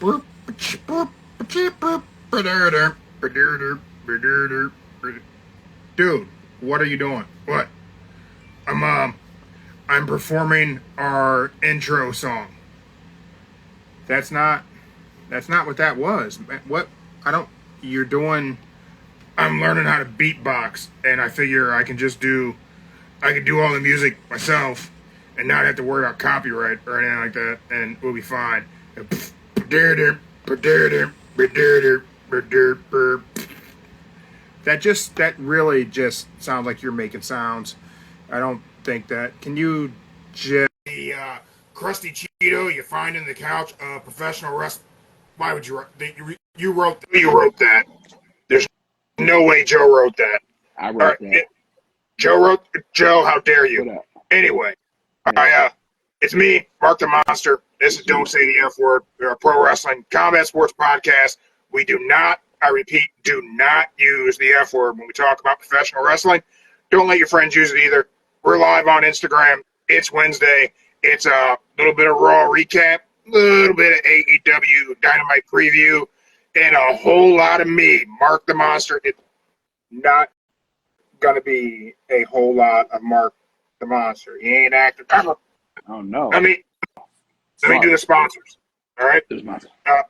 Dude, what are you doing? What? I'm performing our intro song. That's not what that was. What? You're doing. I'm learning how to beatbox, and I figure I can do all the music myself, and not have to worry about copyright or anything like that, and we'll be fine. That really just sounds like you're making sounds. I don't think that. Can you just the crusty Cheeto you find in the couch of professional wrestling? Why would you wrote that? There's no way Joe wrote that. I wrote that. Joe, how dare you? Anyway, it's me, Mark the Monster. This is Don't Say the F Word. We're a pro wrestling combat sports podcast. We do not, I repeat, do not use the F word when we talk about professional wrestling. Don't let your friends use it either. We're live on Instagram. It's Wednesday. It's a little bit of Raw recap, a little bit of AEW Dynamite preview, and a whole lot of me, Mark the Monster. It's not going to be a whole lot of Mark the Monster. He ain't acting. Oh, no. Let me do the sponsors. All right?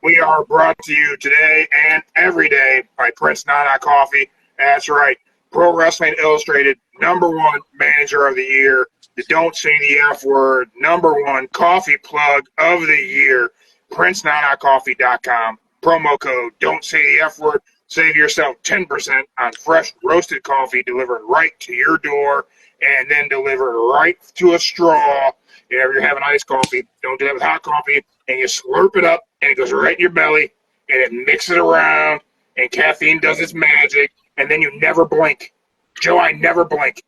We are brought to you today and every day by Prince Nana Coffee. That's right. Pro Wrestling Illustrated, #1 manager of the year. The Don't Say the F Word, #1 coffee plug of the year. PrinceNanaCoffee.com. Promo code Don't Say the F Word. Save yourself 10% on fresh roasted coffee delivered right to your door and then delivered right to a straw. If you're having iced coffee, don't do that with hot coffee. And you slurp it up and it goes right in your belly and it mixes around and caffeine does its magic and then you never blink. Joe, I never blink.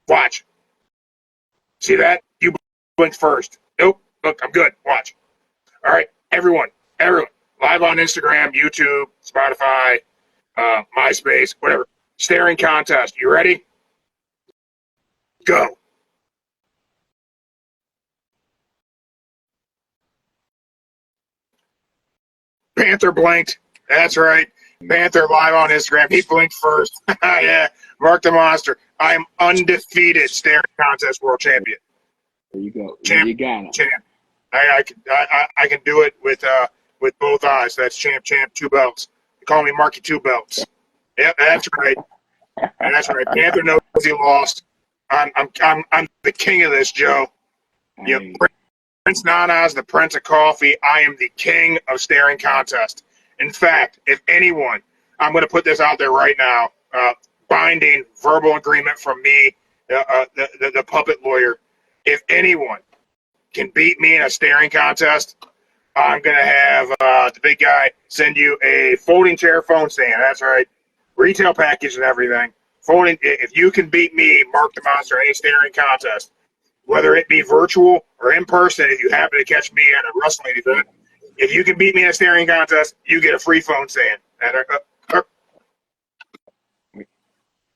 Watch. See that? You blinked first. Nope. Look, I'm good. Watch. All right. Everyone. Live on Instagram, YouTube, Spotify, MySpace, whatever. Staring contest. You ready? Go. Panther blinked. That's right. Panther live on Instagram. He blinked first. Yeah. Mark the Monster. I am undefeated staring contest world champion. There you go. Champ. You got it. Champ. I can do it with both eyes. That's champ, 2 belts. They call me Marky 2 belts. Yep, that's right. That's right. Panther knows he lost. I'm the king of this, Joe. Yep. Prince Nana's the Prince of Coffee. I am the king of staring contest. In fact, if anyone, I'm going to put this out there right now, binding verbal agreement from me, the puppet lawyer. If anyone can beat me in a staring contest, I'm going to have the big guy send you a folding chair phone stand. That's right. Retail package and everything. Folding. If you can beat me, Mark the Monster, in a staring contest, whether it be virtual or in person, if you happen to catch me at a wrestling event, if you can beat me in a staring contest, you get a free phone stand.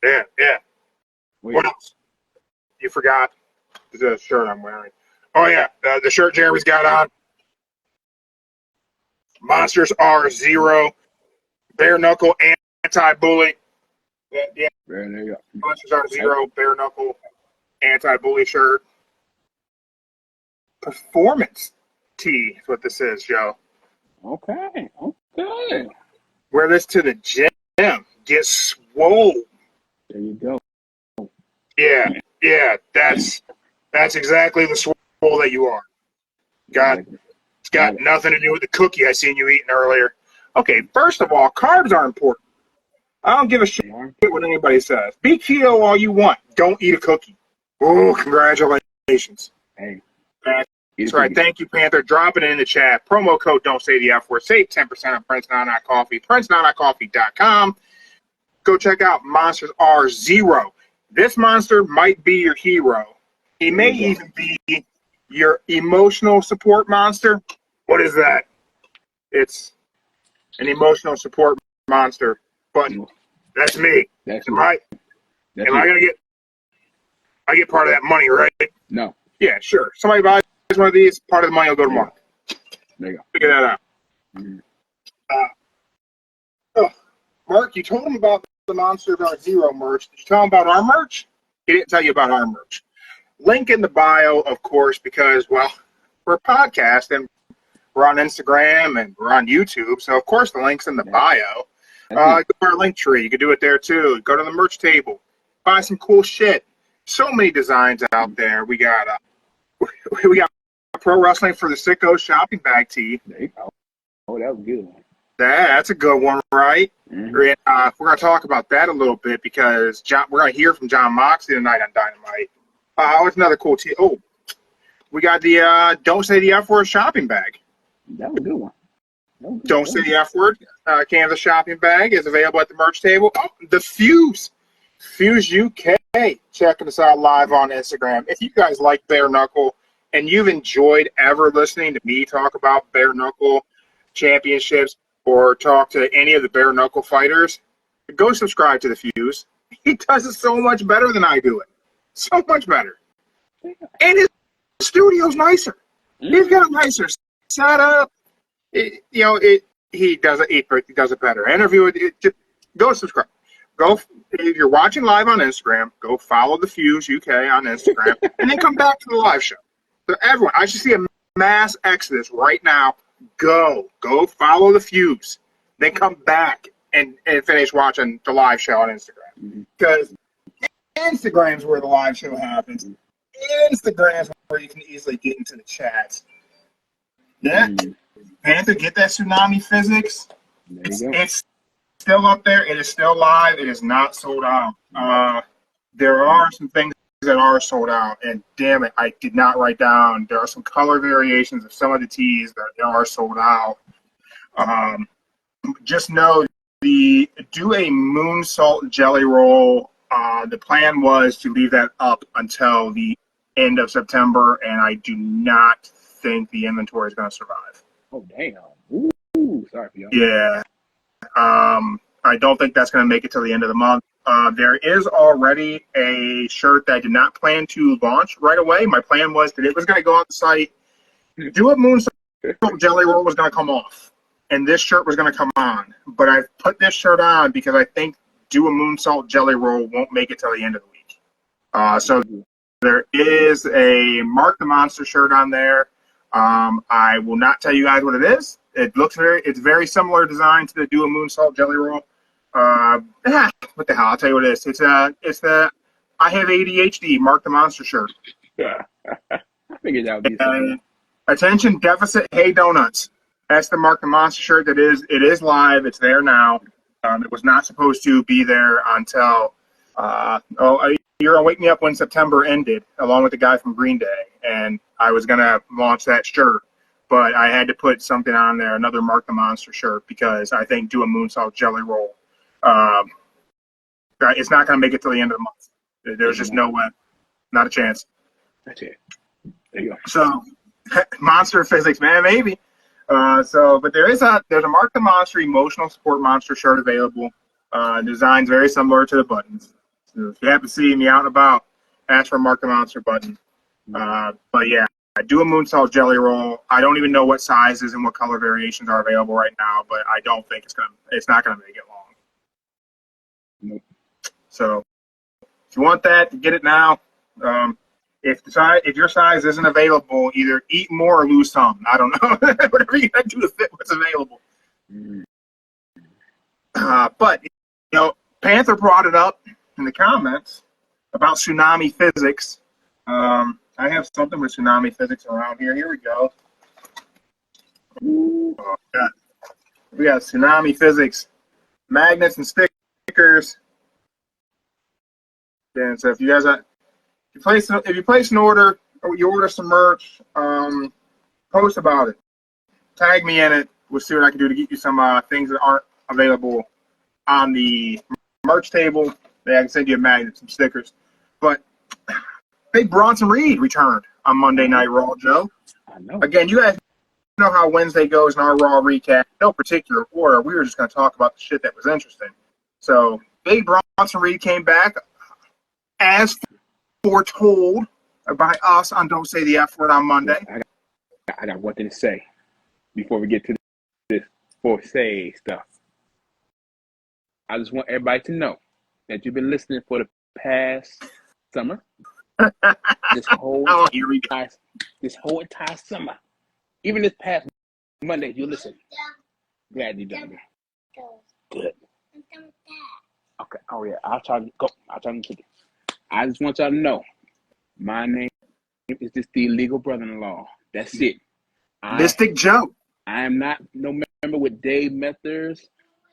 Yeah. What else? You forgot the shirt I'm wearing. Oh, yeah, the shirt Jeremy's got on. Monsters are 0. Bare knuckle anti-bully. Yeah. There you go. Monsters are 0. Bare knuckle anti-bully shirt. Performance tee is what this is, Joe. Okay. Wear this to the gym. Get swole. There you go. Yeah. That's exactly the swole that you are. It's got nothing to do with the cookie I seen you eating earlier. Okay, first of all, carbs are important. I don't give a shit what anybody says. Be keto all you want. Don't eat a cookie. Oh, congratulations. Hey. That's right. Thank you, Panther. Drop it in the chat. Promo code Don't Say the F Word. Save 10% on Prince Nana Coffee. PrinceNanaCoffee.com. Go check out Monsters are 0. This monster might be your hero. He may even be your emotional support monster. What is that? It's an emotional support monster. But that's me. Am I gonna get part of that money, right? No. Yeah, sure. Somebody buys one of these, part of the money will go to Mark. There you go. Figure that out. Mm-hmm. Oh, Mark, you told him about the Monster About Zero merch. Did you tell him about our merch? He didn't tell you about our merch. Link in the bio, of course, because, well, we're a podcast and we're on Instagram and we're on YouTube. So, of course, the link's in the bio. Go to our link tree. You can do it there, too. Go to the merch table. Buy some cool shit. So many designs out there. We got Pro Wrestling for the Sickos shopping bag tee. There you go. Oh, that was a good one. That's a good one, right? Mm-hmm. We're going to talk about that a little bit because we're going to hear from John Moxley tonight on Dynamite. What's another cool tee? Oh, we got the Don't Say the F Word shopping bag. That was a good one. Don't Say the F Word Kansas shopping bag is available at the merch table. Oh, the Fuse UK checking us out live on Instagram. If you guys like bare knuckle and you've enjoyed ever listening to me talk about bare knuckle championships or talk to any of the bare knuckle fighters, go subscribe to the Fuse. He does it so much better than I do it. So much better. And his studio's nicer. He's got a nicer setup. He does it better. Interview it. Just go subscribe. Go if you're watching live on Instagram. Go follow the Fuse UK on Instagram, and then come back to the live show. So everyone, I should see a mass exodus right now. Go follow the Fuse, then come back and finish watching the live show on Instagram because Instagram's where the live show happens. Instagram's where you can easily get into the chats. Yeah. Panther, get that tsunami physics. It's still up there. It is still live. It is not sold out. There are some things that are sold out, and damn it, I did not write down. There are some color variations of some of the tees that are sold out. Just know do a moonsault jelly roll. The plan was to leave that up until the end of September, and I do not think the inventory is going to survive. Oh, damn. Ooh, sorry for y'all. Yeah. I don't think that's going to make it till the end of the month. There is already a shirt that I did not plan to launch right away. My plan was that it was going to go on the site, do a moonsault jelly roll was going to come off, and this shirt was going to come on. But I put this shirt on because I think do a moonsault jelly roll won't make it till the end of the week. So there is a Mark the Monster shirt on there. I will not tell you guys what it is. It's very similar design to the Do a Moonsault Jelly Roll. What the hell? I'll tell you what it is. It's the I Have ADHD Mark the Monster shirt. I figured that would be something. Attention deficit, hey donuts. That's the Mark the Monster shirt. It is live. It's there now. It was not supposed to be there until you're gonna wake me up when September ended, along with the guy from Green Day, and I was gonna launch that shirt, but I had to put something on there, another Mark the Monster shirt, because I think Do a Moonsault Jelly Roll. It's not gonna make it till the end of the month. There's just no way, not a chance. That's it. There you go. So, monster physics, man, maybe. But there's a Mark the Monster emotional support monster shirt available. Design's very similar to the buttons. So if you happen to see me out and about, ask for a Mark the Monster button. But yeah, I do a moonsault jelly roll. I don't even know what sizes and what color variations are available right now, but I don't think it's not gonna make it long. Nope. So if you want that, get it now. If your size isn't available, either eat more or lose some. I don't know. Whatever you gotta do to fit what's available. But Panther brought it up in the comments about tsunami physics. I have something with tsunami physics around here. Here we go. We got tsunami physics magnets and stickers. And so if you guys if you place an order or you order some merch, post about it. Tag me in it. We'll see what I can do to get you some things that aren't available on the merch table. I can send you a magnet, some stickers. But Big Bronson Reed returned on Monday Night Raw, Joe. I know. Again, you guys know how Wednesday goes in our Raw recap. No particular order. We were just going to talk about the shit that was interesting. So Big Bronson Reed came back as foretold by us on Don't Say the F Word on Monday. I got one thing to say before we get to this for say stuff. I just want everybody to know that you've been listening for the past summer. This whole here we go. entire summer. Even this past Monday, you listen. Glad you done it. Good. Okay. Oh yeah. I'll try to go. I'll try to take it. I just want y'all to know, my name is just the legal brother-in-law. That's it. Mystic Joe. I am not no member with Dave Methers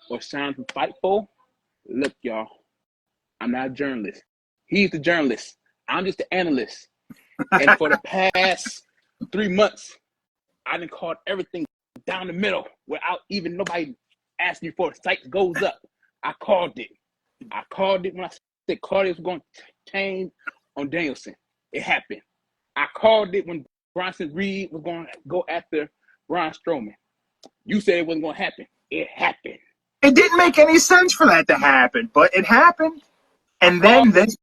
or Sean from Fightful. Look, y'all, I'm not a journalist. He's the journalist. I'm just the analyst. And for the past 3 months, I done called everything down the middle without even nobody asking me before the site goes up. I called it. I called it when I said Claudia was going to change on Danielson. It happened. I called it when Bronson Reed was going to go after Braun Strowman. You said it wasn't going to happen. It happened. It didn't make any sense for that to happen, but it happened. And then this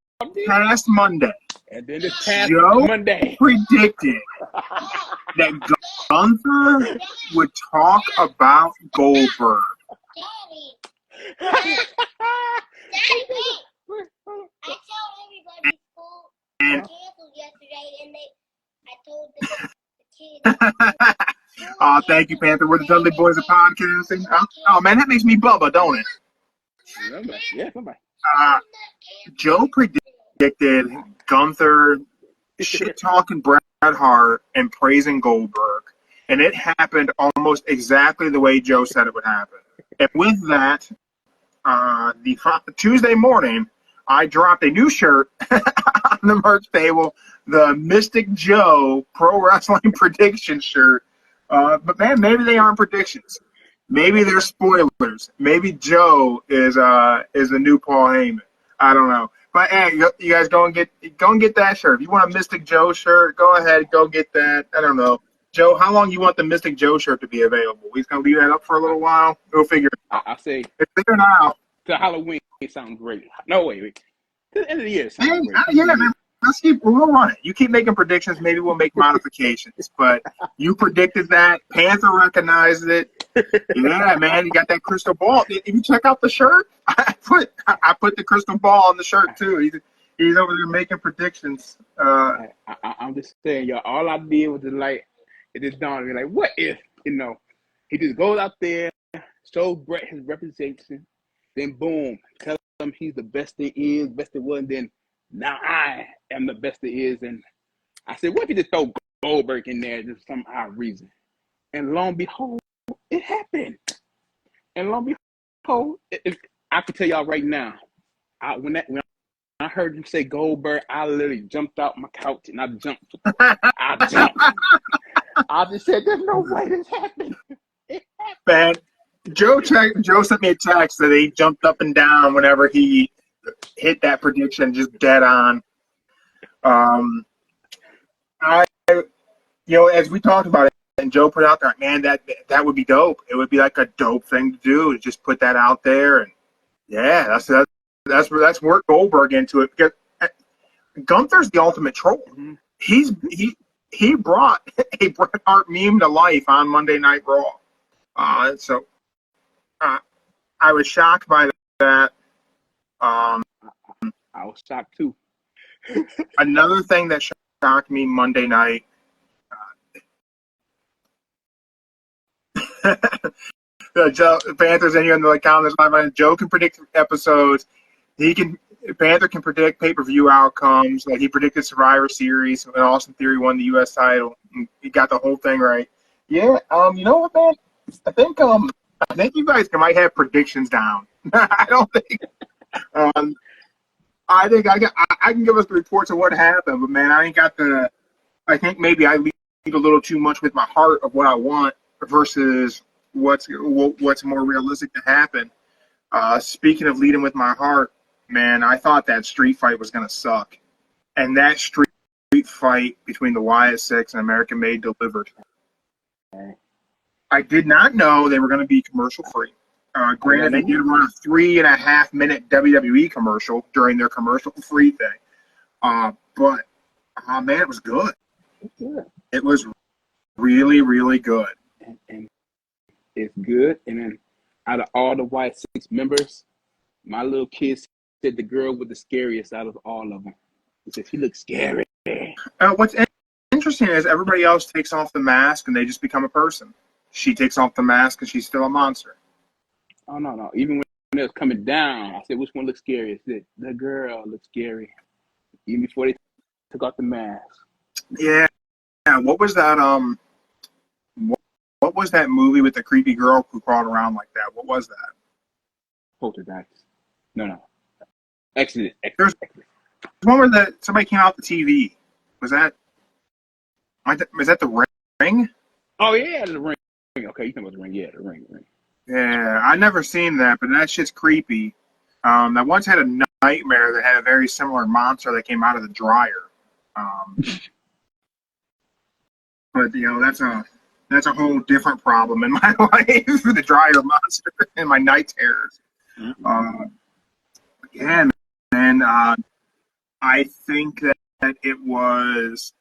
past Monday, Joe predicted that Gunther would talk about Goldberg. Daddy, I told everybody school canceled yesterday, and I told the kids. Thank you, Panther. We're the Dudley Boys of Podcasting. Oh, man, that makes me Bubba, don't it? Yeah, somebody. Joe predicted Gunther shit-talking Bret Hart and praising Goldberg, and it happened almost exactly the way Joe said it would happen. And with that, the Tuesday morning, I dropped a new shirt on the merch table, the Mystic Joe Pro Wrestling Prediction shirt. But man, maybe they aren't predictions. Maybe they're spoilers. Maybe Joe is the new Paul Heyman. I don't know. But hey, you guys go and get that shirt. If you want a Mystic Joe shirt, go ahead, go get that. I don't know. Joe, how long you want the Mystic Joe shirt to be available? We're gonna leave that up for a little while. We'll figure it out. I say it's there now. To Halloween, it sounds great. No, wait. To the end of the year, it sounds great. Yeah, man. We'll run it. You keep making predictions. Maybe we'll make modifications. But you predicted that. Panther recognized it. Yeah, man. You got that crystal ball. If you check out the shirt, I put the crystal ball on the shirt too. He's over there making predictions. I'm just saying, y'all. All I did was it just dawned on me, like, what if, he just goes out there, shows Bret his representation, then boom, tell him he's the best there is, best there was, and then now I am the best there is. And I said, what if you just throw Goldberg in there just for some odd reason? And lo and behold, it happened. And lo and behold, I can tell y'all right now, when I heard him say Goldberg, I literally jumped out my couch and I jumped. I just said, there's no way this happened. It happened. Man, Joe sent me a text that he jumped up and down whenever he hit that prediction, just dead on. As we talked about it, and Joe put out there, man, that would be dope. It would be like a dope thing to do, to just put that out there, and yeah, that's work Goldberg into it, because Gunther's the ultimate troll. Mm-hmm. He brought a Bret Hart meme to life on Monday Night Raw. So I was shocked by that. I was shocked too. Another thing that shocked me Monday night. Joe, Panthers in here in the comments live. Joe can predict episodes. Panther can predict pay-per-view outcomes. Like, he predicted Survivor Series when Austin Theory won the U.S. title. He got the whole thing right. Yeah. You know what, man? I think you guys might have predictions down. I don't think. I think I can give us the reports of what happened, but man, I ain't got the. I think maybe I lead a little too much with my heart of what I want versus what's more realistic to happen. Speaking of leading with my heart, man, I thought that street fight was gonna suck, and that street fight between the Wyatt Sicks and American Made delivered. I did not know they were going to be commercial free. Granted, they did run a 3.5-minute WWE commercial during their commercial free thing. But man, it was good. It was really, really good. And is good. And then out of all the Wyatt Sicks members, my little kid said the girl was the scariest out of all of them. He said she looks scary. What's interesting is everybody else takes off the mask and they just become a person. She takes off the mask and she's still a monster. Oh, no. Even when it was coming down, I said, which one looks scary? I said, the girl looks scary. Even before they took off the mask. Yeah. What was that? What was that movie with the creepy girl who crawled around like that? What was that? Poltergeist. No. Exodus. There's one where somebody came out the TV. Was that the Ring? Oh, yeah, the Ring. Okay, you talking about the Ring. Yeah, the Ring. Yeah, I never seen that, but that shit's creepy. I once had a nightmare that had a very similar monster that came out of the dryer. But that's a whole different problem in my life. The dryer monster and my night terrors. Yeah, man. I think that it was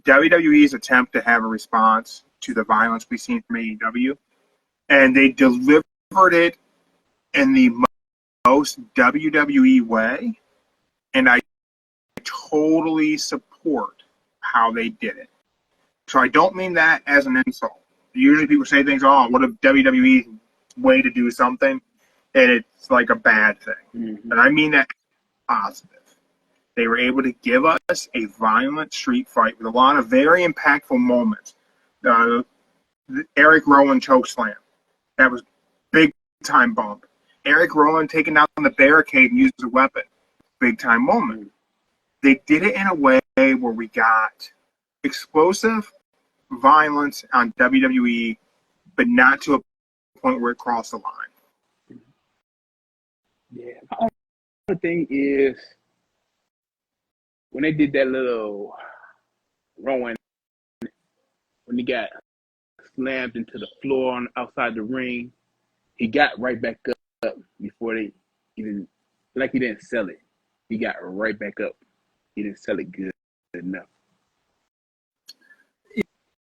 WWE's attempt to have a response to the violence we've seen from AEW, and they delivered it in the most WWE way, and I totally support how they did it. So I don't mean that as an insult. Usually people say things, oh, what a WWE way to do something, and it's like a bad thing. Mm-hmm. And I mean that positive. They were able to give us a violent street fight with a lot of very impactful moments. Eric Rowan chokeslam. That was big time bump. Eric Rowan taking down the barricade and using a weapon. Big time moment. They did it in a way where we got explosive violence on WWE, but not to a point where it crossed the line. Yeah. The only thing is, when they did that little Rowan, when he got slammed into the floor outside the ring, he got right back up before he didn't sell it. He got right back up. He didn't sell it good enough.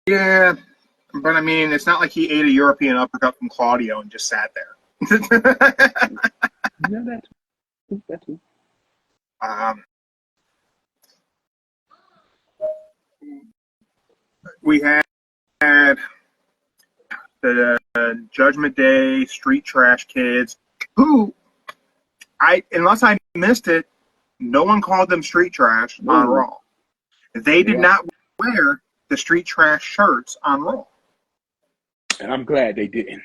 Yeah, but I mean, it's not like he ate a European uppercut from Claudio and just sat there. No, that's true. We had the Judgment Day Street Trash Kids, who, unless I missed it, no one called them Street Trash on Raw. They did not wear the Street Trash shirts on Raw. And I'm glad they didn't.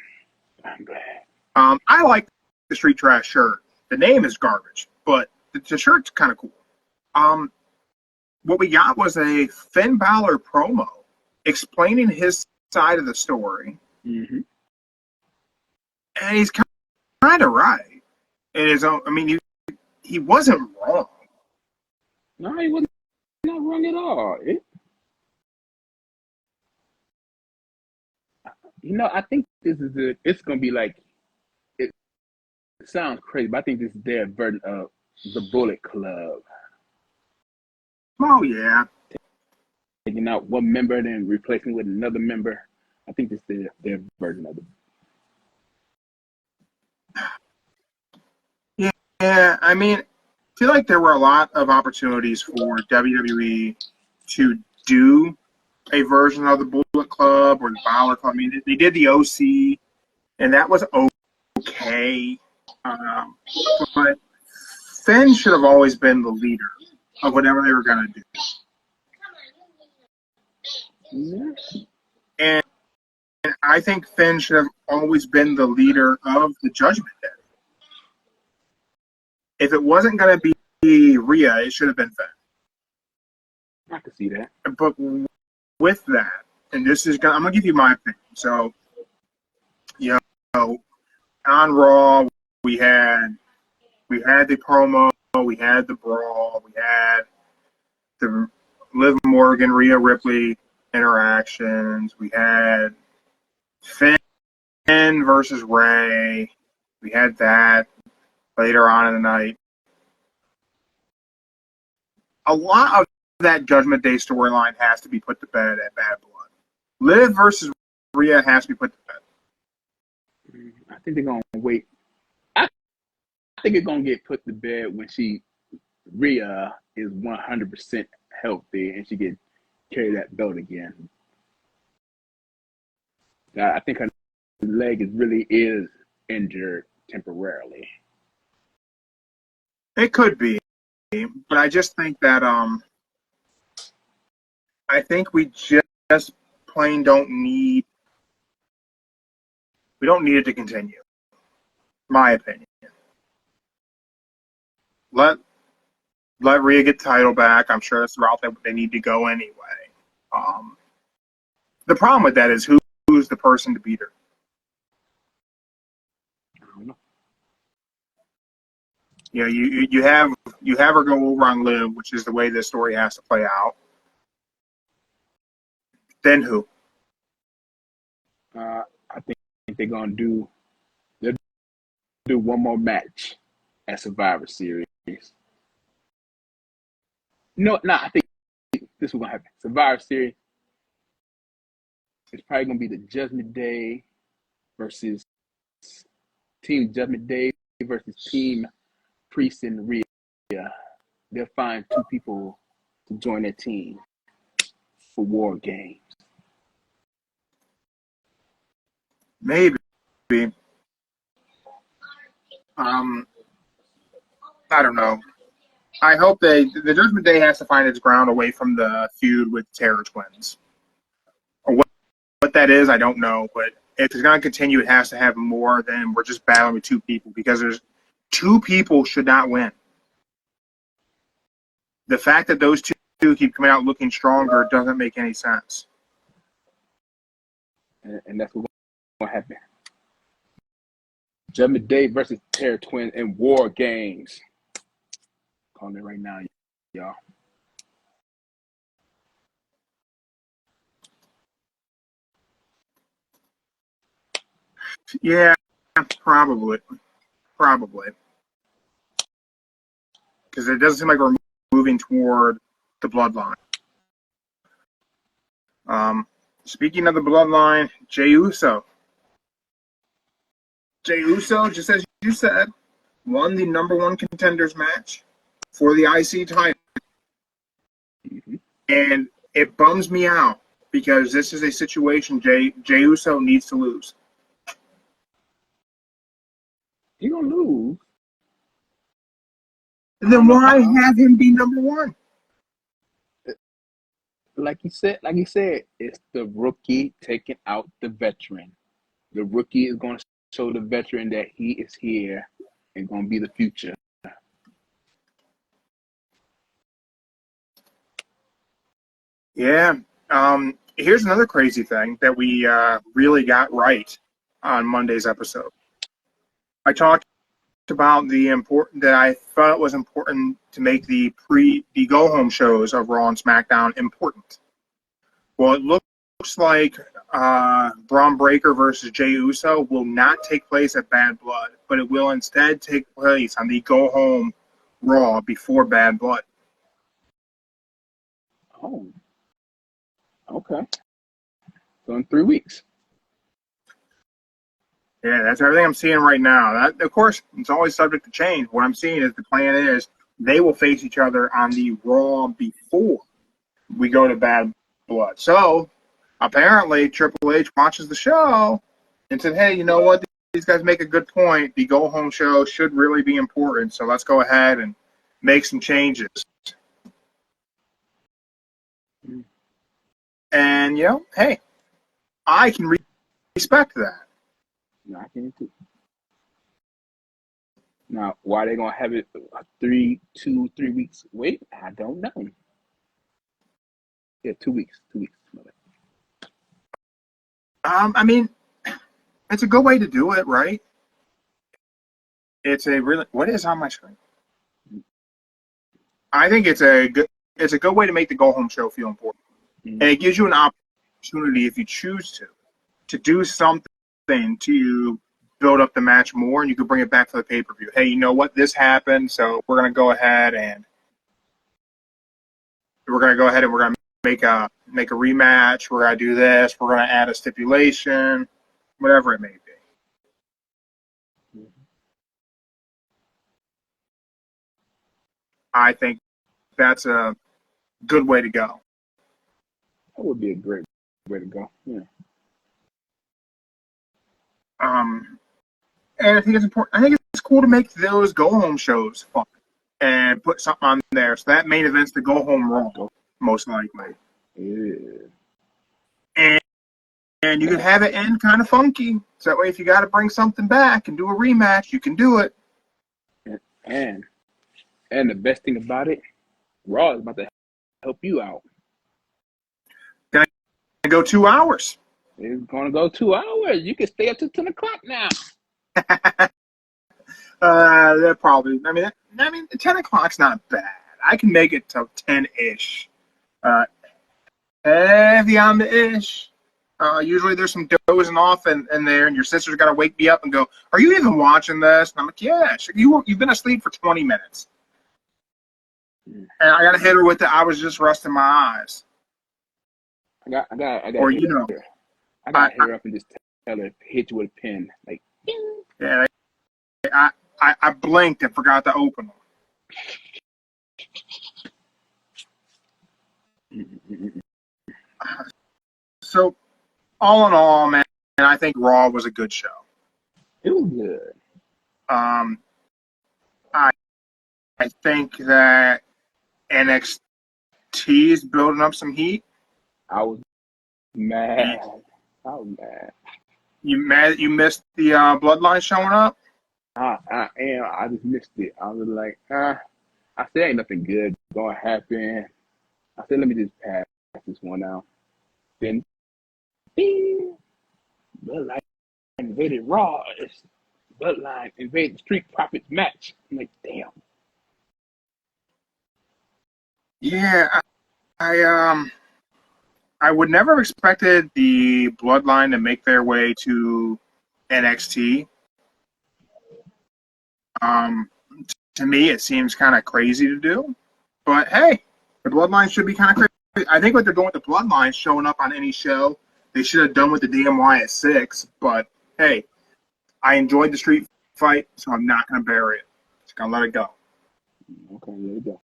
I'm glad. I like the Street Trash shirt. The name is garbage, but the shirt's kind of cool. What we got was a Finn Balor promo explaining his side of the story. Mm-hmm. And he's kind of right. In his own, I mean, he wasn't wrong. No, he wasn't not wrong at all. I think this is it's going to be like, it sounds crazy, but I think this is their version of the Bullet Club. Oh, yeah. Taking out one member and then replacing with another member. I think this is their version of it. Yeah, I mean, I feel like there were a lot of opportunities for WWE to do a version of the Bullet Club or the Balor Club. I mean, they did the OC, and that was okay. But Finn should have always been the leader of whatever they were going to do. Yes. And I think Finn should have always been the leader of the Judgment Day. If it wasn't going to be Rhea, it should have been Finn. I can see that. But with that, and I'm going to give you my opinion. So, on Raw, we had the promo, we had the brawl, we had the Liv Morgan, Rhea Ripley interactions, we had Finn versus Ray, we had that later on in the night. A lot of that Judgment Day storyline has to be put to bed at Bad Blood. Liv versus Rhea has to be put to bed. I think they're gonna wait. I think it's gonna get put to bed when Rhea is 100% healthy and she can carry that belt again. I think her leg really is injured temporarily. It could be, but I just think that I think we just plain don't need. We don't need it to continue. My opinion. Let Rhea get the title back. I'm sure that's the route that they need to go anyway. The problem with that is who's the person to beat her? I don't know. You know, you have her go over on Liv, which is the way this story has to play out. Then who? I think they're gonna do one more match at Survivor Series. No, I think this is gonna happen. Survivor Series. It's probably gonna be the Judgment Day versus Team Judgment Day versus Team Priest and Rhea. They'll find two people to join their team for War Games. Maybe. I don't know. I hope the Judgment Day has to find its ground away from the feud with Terror Twins. Or what that is, I don't know. But if it's going to continue, it has to have more than we're just battling with two people, because there's two people should not win. The fact that those two keep coming out looking stronger doesn't make any sense. And that's what's going to happen. Judgment Day versus Terror Twins in War Games. Calling it right now, y'all. Yeah, probably. Because it doesn't seem like we're moving toward the bloodline. Speaking of the bloodline, Jey Uso. Jey Uso, just as you said, won the #1 contenders match for the IC title. Mm-hmm. And it bums me out because this is a situation Jey Uso needs to lose. You're going to lose. And then why have him be #1? Like you said, it's the rookie taking out the veteran. The rookie is going to show the veteran that he is here and going to be the future. Yeah. Here's another crazy thing that we really got right on Monday's episode. I talked about that I thought it was important to make the go home shows of Raw and SmackDown important. Well, it looks like Braun Breaker versus Jey Uso will not take place at Bad Blood, but it will instead take place on the go home Raw before Bad Blood. Oh, okay. So in 3 weeks. Yeah, that's everything I'm seeing right now. That, of course, it's always subject to change. What I'm seeing is the plan is they will face each other on the Raw before we go to Bad Blood. So apparently Triple H watches the show and said, hey, you know what? These guys make a good point. The go-home show should really be important, so let's go ahead and make some changes. And, you know, hey, I can respect that. No, I can too. Now, why they gonna have it 3 weeks wait? I don't know. Yeah, 2 weeks. 2 weeks. I mean, it's a good way to do it, right? It's a really what is on my screen? I think it's a good way to make the go home show feel important, and it gives you an opportunity if you choose to do something to build up the match more, and you could bring it back for the pay-per-view. Hey, you know what? This happened, so we're going to go ahead and make make a rematch. We're going to do this. We're going to add a stipulation, whatever it may be. I think that's a good way to go. That would be a great way to go. Yeah. And I think it's important. I think it's cool to make those go-home shows fun and put something on there. So that main event's the go-home Raw, most likely. Yeah. And you can have it end kind of funky. So that way, if you got to bring something back and do a rematch, you can do it. And the best thing about it, Raw is about to help you out. Gonna go 2 hours. It's going to go 2 hours. You can stay up to 10 o'clock now. That probably. I mean, 10 o'clock's not bad. I can make it till 10-ish. Heavy on the ish. Usually there's some dozing off in there, and your sister's got to wake me up and go, "Are you even watching this?" And I'm like, "Yeah, you've been asleep for 20 minutes." And I got to hit her with the, "I was just resting my eyes." I got Or, hit her. I got her up and just tell her, hit you with a pin. Like, ding. Yeah, I blinked and forgot to open them. So, all in all, man, I think Raw was a good show. It was good. I think that NXT is building up some heat. I was mad. You mad? You missed the Bloodline showing up? I am. I just missed it. I was like, I said ain't nothing good gonna happen. I said, let me just pass this one out. Then, ding, Bloodline invaded Raw. Bloodline invaded Street Profits match. I'm like, damn. Yeah, I would never have expected the Bloodline to make their way to NXT. To me, it seems kind of crazy to do, but hey, the Bloodline should be kind of crazy. I think what they're doing with the Bloodline showing up on any show, they should have done with the damn Wyatt Sicks. But hey, I enjoyed the street fight, so I'm not going to bury it. Just going to let it go. Okay, there you go.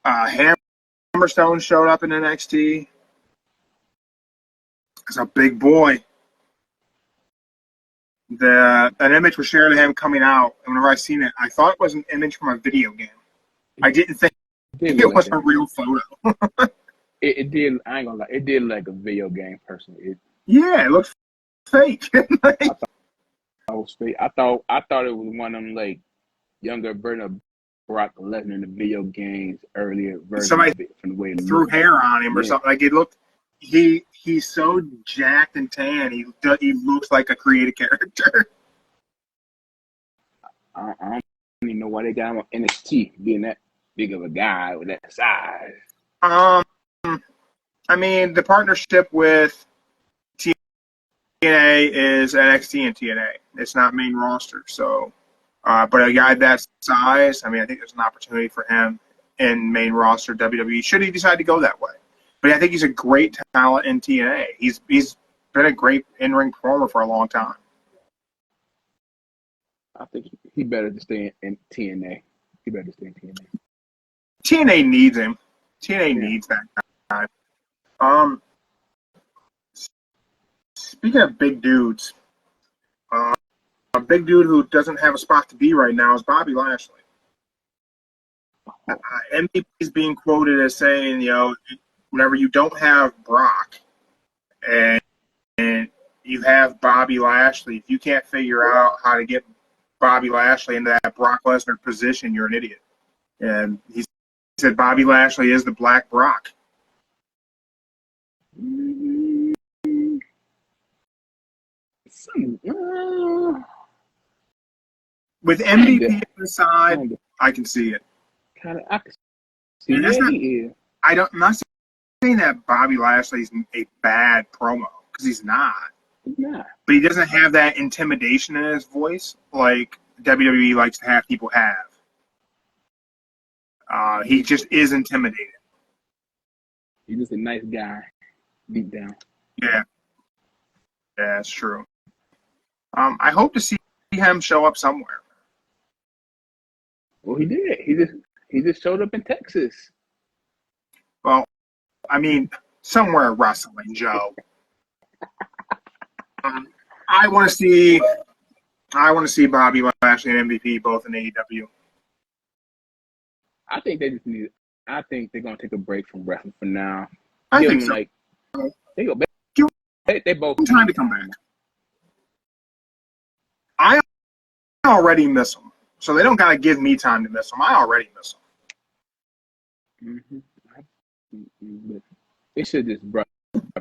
Hammerstone showed up in NXT. It's a big boy. An image was shared of him coming out, and whenever I seen it, I thought it was an image from a video game. I didn't think it was a real photo. It did. I ain't gonna lie. It did like a video game person. Yeah, it looks fake. I thought it was fake. I thought it was one of them like younger version of Brock Lesnar in the video games earlier version. Somebody of it, from the way it threw looked. hair on him or something. Like it looked. He's so jacked and tan. He looks like a creative character. I don't even know why they got him on NXT, being that big of a guy with that size. I mean, the partnership with TNA is NXT and TNA. It's not main roster. So, but a guy that size, I mean, I think there's an opportunity for him in main roster WWE. Should he decide to go that way? But I think he's a great talent in TNA. He's been a great in-ring performer for a long time. I think he better to stay in TNA. He better to stay in TNA. TNA needs him. TNA needs that guy. Speaking of big dudes, a big dude who doesn't have a spot to be right now is Bobby Lashley. MVP is being quoted as saying, whenever you don't have Brock and you have Bobby Lashley, if you can't figure out how to get Bobby Lashley into that Brock Lesnar position, you're an idiot. And he said Bobby Lashley is the Black Brock. With MVP on the side, I can see it. I can see it. I'm not saying that Bobby Lashley's a bad promo, because he's not. He's not. But he doesn't have that intimidation in his voice like WWE likes to have people have. He just is intimidating. He's just a nice guy. Deep down. Yeah, that's true. I hope to see him show up somewhere. Well, he did. He just showed up in Texas. Well, I mean, somewhere wrestling, Joe. I want to see Bobby Lashley and MVP both in AEW. I think they just need. I think they're gonna take a break from wrestling for now. I Give think them so. like they go. Give They both them time to come back. I already miss them, so they don't gotta give me time to miss them. I already miss them. But they should just brought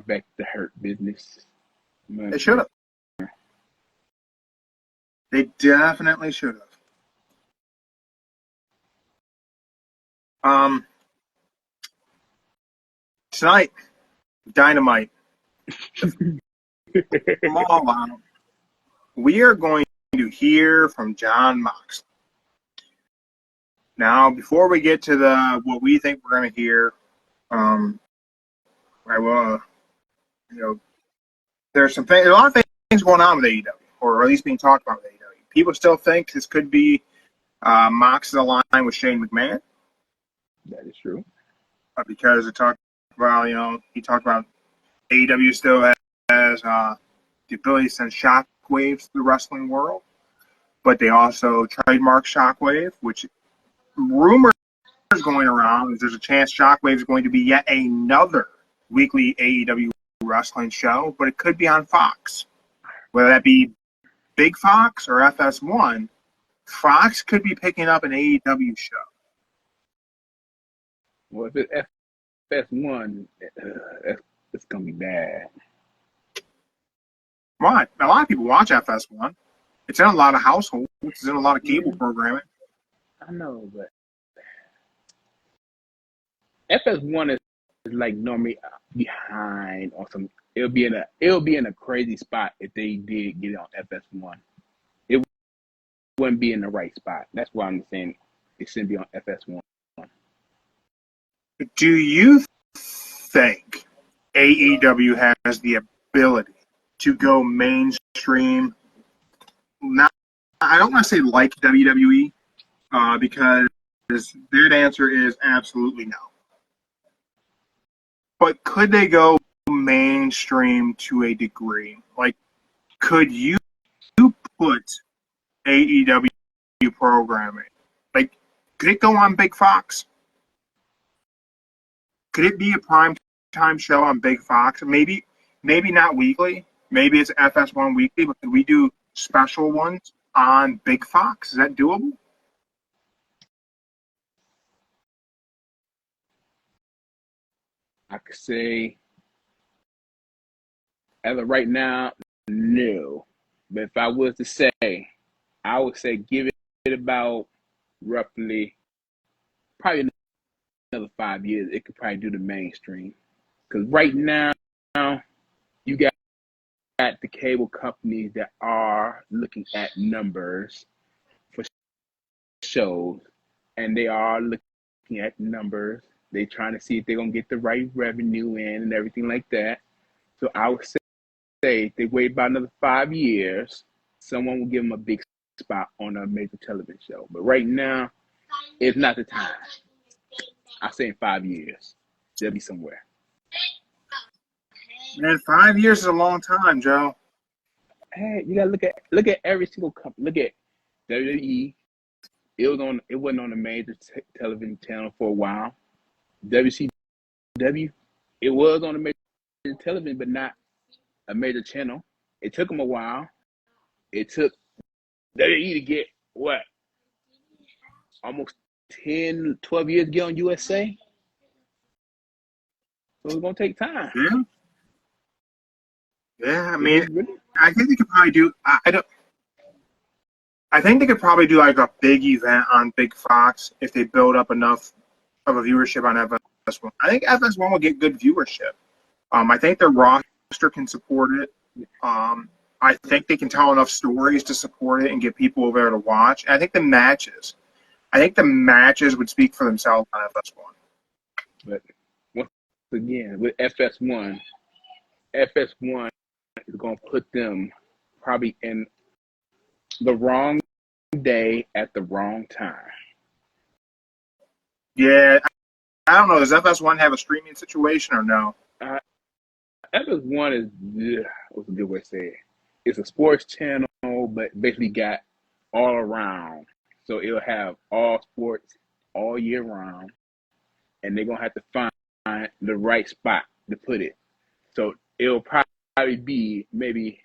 back the Hurt business. They should have. They definitely should have. Tonight, Dynamite. From all out, we are going to hear from Jon Moxley. Now, before we get to what we think we're going to hear, I will, there's a lot of things going on with AEW, or at least being talked about with AEW. People still think this could be Mox's line with Shane McMahon. That is true. Because he talked about AEW still has the ability to send shockwaves to the wrestling world, but they also trademark Shockwave, which rumors going around is there's a chance Shockwave is going to be yet another weekly AEW wrestling show, but it could be on Fox. Whether that be Big Fox or FS1, Fox could be picking up an AEW show. Well, if it's FS1, it's gonna be bad. Why? A lot of people watch FS1. It's in a lot of households. It's in a lot of cable programming. I know, but FS1 is like normally behind on some. It'll be in a crazy spot if they did get it on FS1. It wouldn't be in the right spot. That's why I'm saying it shouldn't be on FS1. Do you think AEW has the ability to go mainstream? Not, I don't want to say like WWE, because that answer is absolutely no. But could they go mainstream to a degree? Like, could you put AEW programming? Like, could it go on Big Fox? Could it be a prime time show on Big Fox? Maybe not weekly. Maybe it's FS1 weekly, but could we do special ones on Big Fox? Is that doable? I could say, as of right now, no. But if I was to say, I would say give it about roughly probably another 5 years. It could probably do the mainstream. Because right now, you got the cable companies that are looking at numbers for shows, and they are looking at numbers. They're trying to see if they're going to get the right revenue in and everything like that. So I would say if they wait about another 5 years, someone will give them a big spot on a major television show. But right now, it's not the time. I say in 5 years, they'll be somewhere. Man, 5 years is a long time, Joe. Hey, you gotta look at every single company. Look at WWE. It wasn't on a major television channel for a while. WCW, it was on a major television, but not a major channel. It took them a while. It took WWE to get what? Almost 10, 12 years to get on USA. So it's gonna take time. Yeah. Yeah, I mean, I think they could probably do. I think they could probably do like a big event on Big Fox if they build up enough of a viewership on FS1. I think FS1 will get good viewership. I think their roster can support it. I think they can tell enough stories to support it and get people over there to watch. And I think the matches would speak for themselves on FS1. But once again, with FS1, FS1 is going to put them probably in the wrong day at the wrong time. Yeah, I don't know. Does FS1 have a streaming situation or no? FS1 is, what's a good way to say it? It's a sports channel, but basically got all around. So it'll have all sports all year round, and they're going to have to find the right spot to put it. So it'll probably be maybe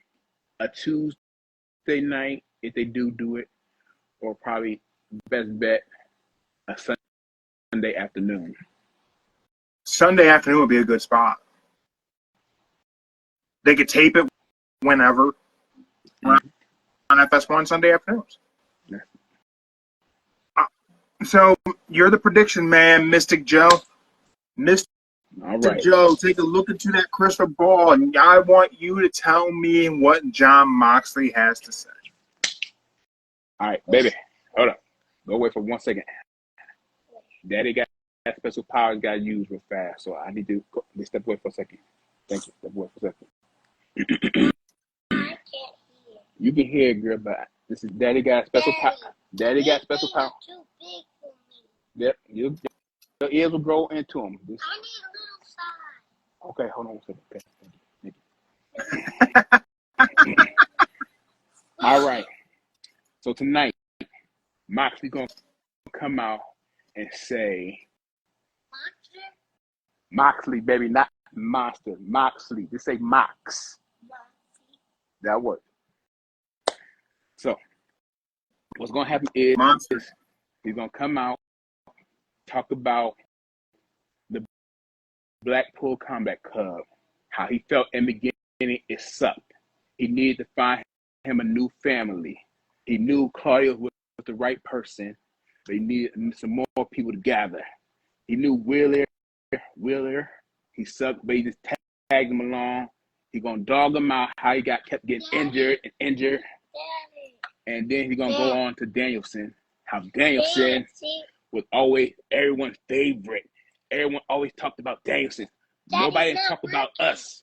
a Tuesday night if they do it, or probably best bet a Sunday afternoon. Sunday afternoon would be a good spot. They could tape it whenever on FS1 Sunday afternoons. Yeah. So you're the prediction man, Mystic Joe. Mystic All right. Joe, take a look into that crystal ball, and I want you to tell me what Jon Moxley has to say. All right, baby. Hold up. Go away for 1 second. Daddy got special powers got used real fast, so I need to step away for a second. Thank you. Step away for a second. I can't hear. You can hear it, girl, but this is Daddy got special power. Daddy got special power. Too big for me. Yep, your ears will grow into them. I need a little size. Okay, hold on 1 second. Okay, thank you. All right. So tonight, Moxley gonna come out and say, Monster? Moxley, baby, not Monster. Moxley. Just say Mox. Moxie. That works. So, what's going to happen is Monster. he's going to come out, talk about the Blackpool Combat Club, how he felt in the beginning it sucked. He needed to find him a new family. He knew Claudio was the right person, but he needed some more people to gather. He knew Wheeler, he sucked, but he just tagged him along. He gonna dog him out how he kept getting injured. Daddy. And then he's gonna go on to Danielson. How Danielson was always everyone's favorite. Everyone always talked about Danielson. Nobody talked about us.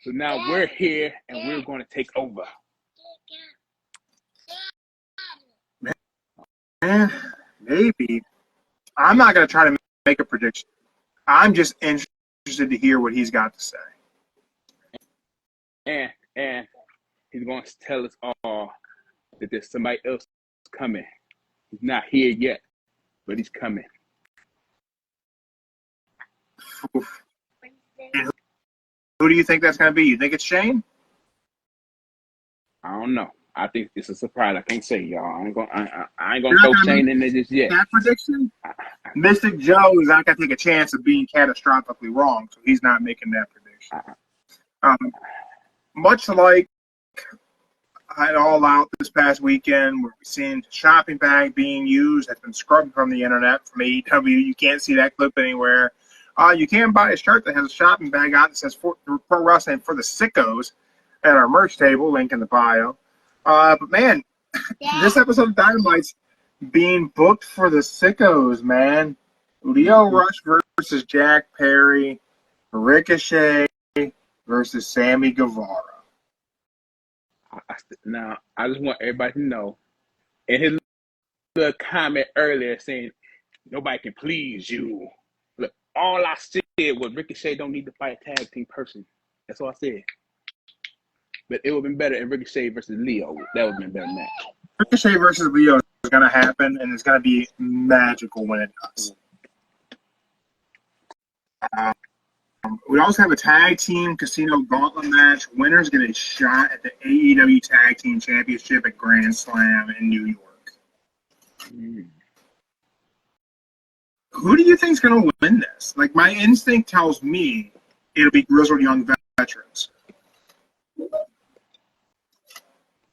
So now we're here and we're gonna take over. Maybe. I'm not going to try to make a prediction. I'm just interested to hear what he's got to say. And he's going to tell us all that there's somebody else coming. He's not here yet, but he's coming. And who do you think that's going to be? You think it's Shane? I don't know. I think it's a surprise. I can't say, y'all. I ain't gonna throw Shane in there just yet. That prediction? Mystic Joe is not going to take a chance of being catastrophically wrong, so he's not making that prediction. Much like at All Out this past weekend, where we've seen shopping bag being used, has been scrubbed from the internet from AEW. You can't see that clip anywhere. You can buy a shirt that has a shopping bag on that says Pro Wrestling for the Sickos at our merch table, link in the bio. But man, this episode of Dynamite's being booked for the Sickos, man. Lio Rush versus Jack Perry, Ricochet versus Sammy Guevara. Now, I just want everybody to know, in his little comment earlier saying, nobody can please you. Look, all I said was Ricochet don't need to fight a tag team person. That's all I said. But it would have been better in Ricochet versus Leo. That would have been a better match. Ricochet versus Leo is going to happen, and it's going to be magical when it does. We also have a tag team casino gauntlet match. Winners get a shot at the AEW Tag Team Championship at Grand Slam in New York. Who do you think is going to win this? Like, my instinct tells me it'll be grizzled young veterans.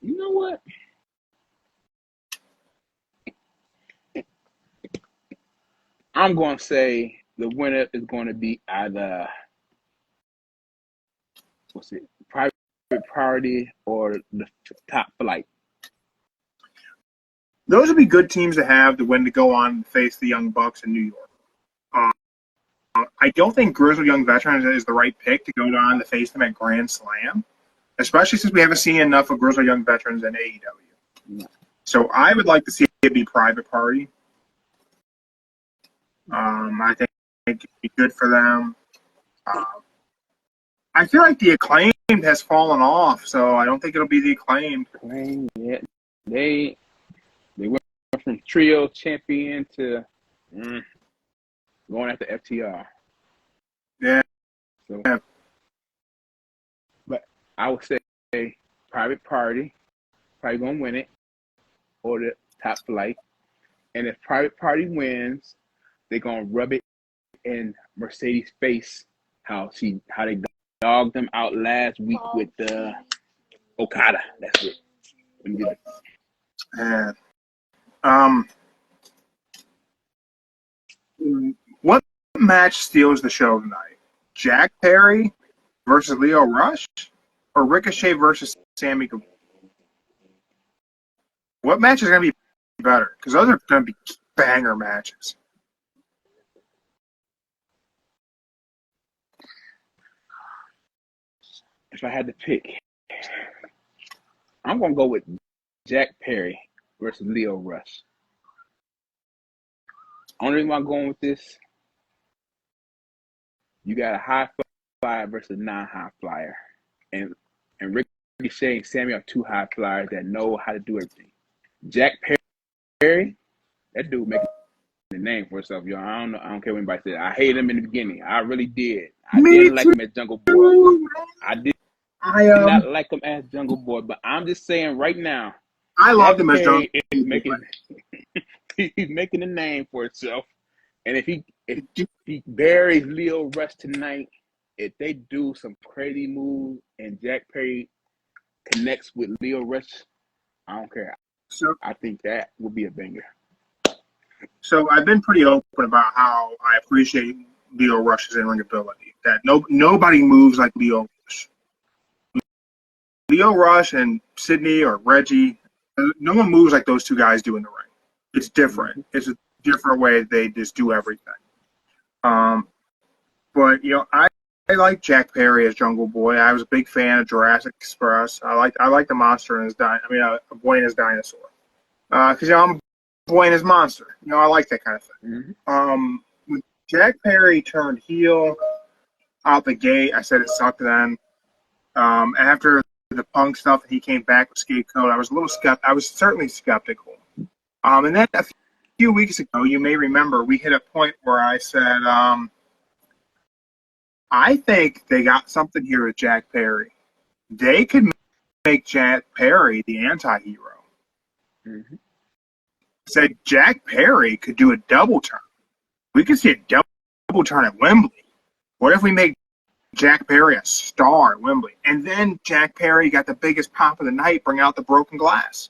You know what? I'm going to say the winner is going to be either, Private Priority or the Top Flight. Those would be good teams to have to win to go on and face the Young Bucks in New York. I don't think Grizzled Young Veterans is the right pick to go on to face them at Grand Slam, especially since we haven't seen enough of Grizzled Young Veterans in AEW. So I would like to see it be Private Party. I think it'd be good for them. I feel like the Acclaimed has fallen off, so I don't think it'll be the Acclaimed. Yeah, they went from trio champion to going after FTR. Yeah. So, Yeah. but I would say Private Party probably gonna win it, or the Top Flight. And if Private Party wins, they're gonna rub it in Mercedes' face how they dogged them out last week with Okada. That's it. Let me get it. Yeah. What match steals the show tonight? Jack Perry versus Lio Rush, or Ricochet versus Sammy Guevara? What match is going to be better? Because those are going to be banger matches. If I had to pick, I'm gonna go with Jack Perry versus Lio Rush. Only reason I'm going with this, you got a high flyer versus non-high flyer, and Ricochet and Sammy are two high flyers that know how to do everything. Jack Perry, that dude making a name for himself, y'all. I don't care what anybody said. I hated him in the beginning. I really did. I didn't like him as Jungle Boy. I did not like him as Jungle Boy, but I'm just saying right now, I loved him as Jungle Boy. He's making a name for himself. And if he buries Lio Rush tonight, if they do some crazy moves and Jack Perry connects with Lio Rush, I don't care. So I think that would be a banger. So I've been pretty open about how I appreciate Lio Rush's in-ring ability. That nobody moves like Lio Rush. Lio Rush and Sydney or Reggie, no one moves like those two guys do in the ring. It's different. Mm-hmm. It's a different way they just do everything. But I like Jack Perry as Jungle Boy. I was a big fan of Jurassic Express. I like the monster in his a boy in his dinosaur. Because I'm a boy in his monster. I like that kind of thing. Mm-hmm. When Jack Perry turned heel out the gate, I said it sucked then. After the Punk stuff, and he came back with Scapegoat, I was a little skeptical. I was certainly skeptical. And then a few weeks ago, you may remember, we hit a point where I said, I think they got something here with Jack Perry. They could make Jack Perry the anti-hero. Mm-hmm. Said Jack Perry could do a double turn. We could see a double turn at Wembley. What if we make Jack Perry a star at Wembley? And then Jack Perry got the biggest pop of the night, bring out the broken glass.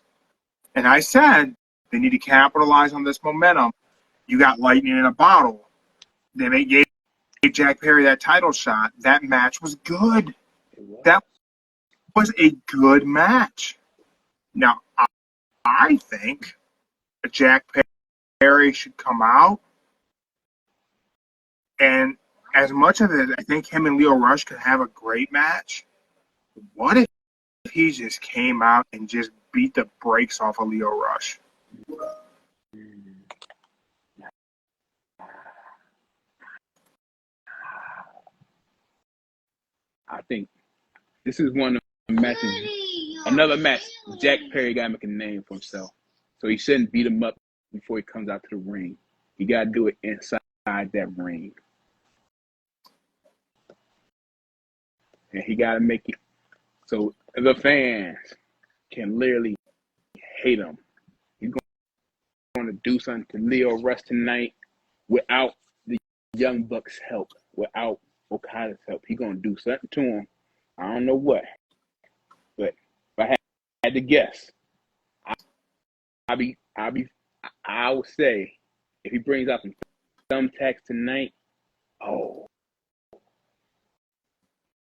And I said, they need to capitalize on this momentum. You got lightning in a bottle. They gave Jack Perry that title shot. That match was good. That was a good match. Now, I think Jack Perry should come out. And as much as I think him and Lio Rush could have a great match, what if he just came out and just beat the brakes off of Lio Rush? I think this is one of the matches. Another match, Jack Perry got to make a name for himself. So he shouldn't beat him up before he comes out to the ring. He got to do it inside that ring. And he got to make it so the fans can literally hate him. He's going to do something to Lio Rush tonight without the Young Bucks' help, without Okada's help. He's going to do something to him. I don't know what. But if I had to guess, I would say if he brings out some thumbtacks tonight,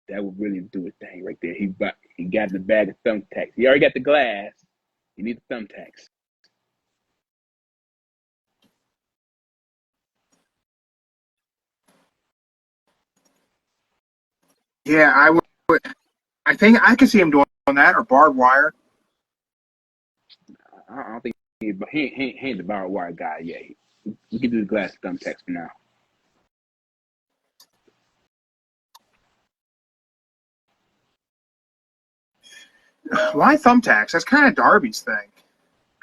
that would really do a thing right there. He got the bag of thumbtacks. He already got the glass. He needs the thumbtacks. Yeah, I would. I think I could see him doing that or barbed wire. I don't think he ain't the barbed wire guy yet. We can do the glass thumbtacks for now. Why thumbtacks? That's kind of Darby's thing.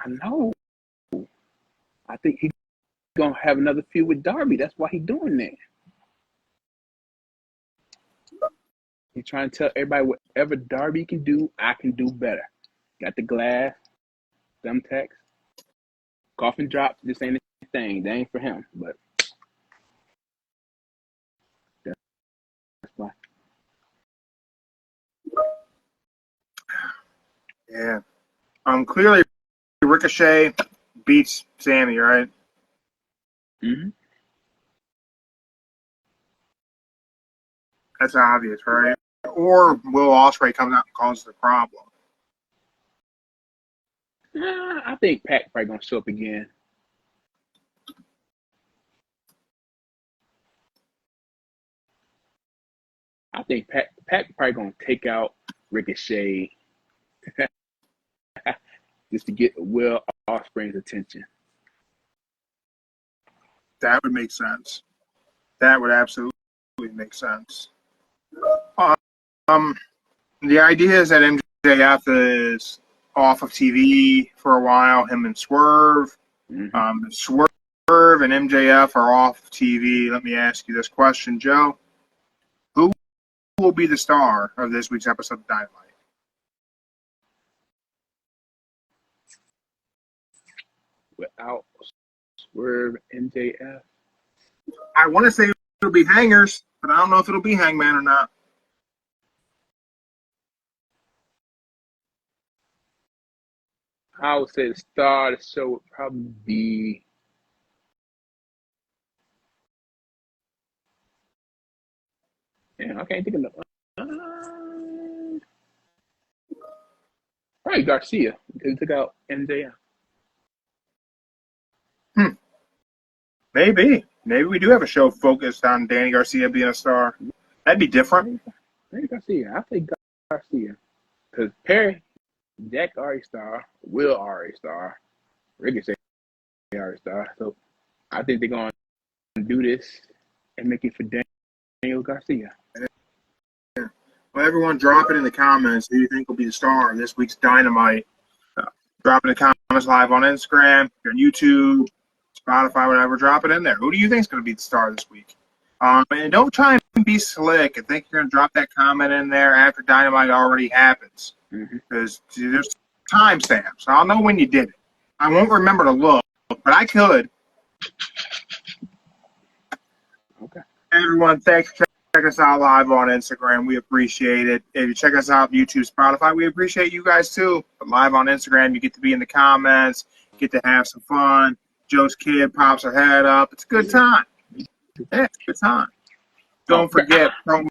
I know. I think he's gonna have another feud with Darby. That's why he's doing that. He's trying to tell everybody whatever Darby can do, I can do better. Got the glass, thumbtacks, coffin drops. This ain't a thing. That ain't for him. But that's why. Yeah. Clearly Ricochet beats Sammy, right? Mm-hmm. That's obvious, right? Or Will Ospreay comes out and causes the problem. I think Pac probably gonna show up again. I think Pac probably gonna take out Ricochet just to get Will Ospreay's attention. That would make sense. That would absolutely make sense. The idea is that MJF is off of TV for a while. Him and Swerve. Mm-hmm. Swerve and MJF are off TV. Let me ask you this question, Joe. Who will be the star of this week's episode of Dynamite? Without Swerve, MJF. I want to say it'll be Hangers, but I don't know if it'll be Hangman or not. I would say the star of the show would probably be I can't think of probably Garcia because he took out MJF. Maybe we do have a show focused on Danny Garcia being a star. That'd be different. Maybe Garcia. I think Garcia because Perry, Jack already star, Will already star, Ricochet already star. So I think they're gonna do this and make it for Daniel Garcia. Well, everyone, drop it in the comments who you think will be the star of this week's Dynamite. Drop it in the comments live on Instagram, on YouTube, Spotify, whatever. Drop it in there. Who do you think is going to be the star this week? And don't try and be slick and think you're going to drop that comment in there after Dynamite already happens. Because there's timestamps. I'll know when you did it. I won't remember to look, but I could. Okay. Everyone, thanks for checking us out live on Instagram. We appreciate it. If you check us out on YouTube, Spotify, we appreciate you guys too. But live on Instagram, you get to be in the comments, get to have some fun. Joe's kid pops her head up. It's a good time. Yeah, it's a good time. Don't forget promo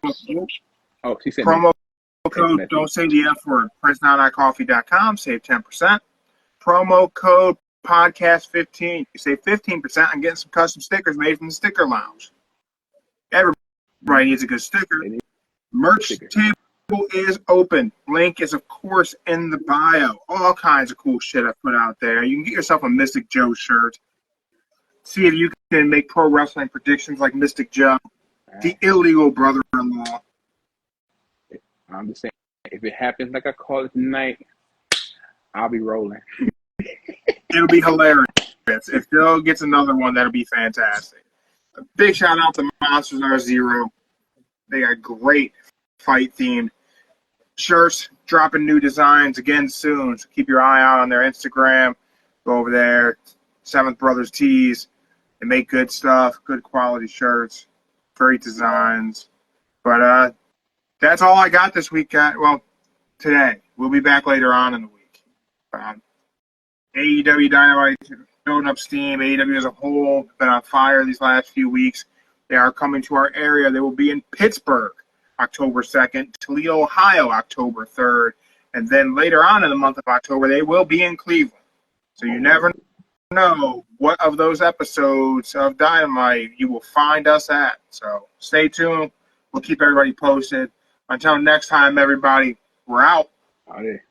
code, don't say the F word, PrinceNow.coffee.com, save 10%. Promo code podcast15. You save 15% on getting some custom stickers made from the Sticker Lounge. Everybody needs a good sticker. Merch table is open. Link is, of course, in the bio. All kinds of cool shit I put out there. You can get yourself a Mystic Joe shirt. See if you can make pro wrestling predictions like Mystic Joe, the illegal brother-in-law. I'm just saying, if it happens like I call it tonight, I'll be rolling. It'll be hilarious. If Joe gets another one, that'll be fantastic. A big shout out to Monsters Are Zero. They got great fight-themed shirts, dropping new designs again soon. So keep your eye out on their Instagram. Go over there, Seventh Brothers Tees. They make good stuff, good quality shirts, great designs. But that's all I got this week. Well, today. We'll be back later on in the week. AEW Dynamite building up steam. AEW as a whole been on fire these last few weeks. They are coming to our area. They will be in Pittsburgh October 2nd, Toledo, Ohio, October 3rd, and then later on in the month of October, they will be in Cleveland. So you never know what of those episodes of Dynamite you will find us at. So stay tuned. We'll keep everybody posted. Until next time, everybody, we're out. Out there.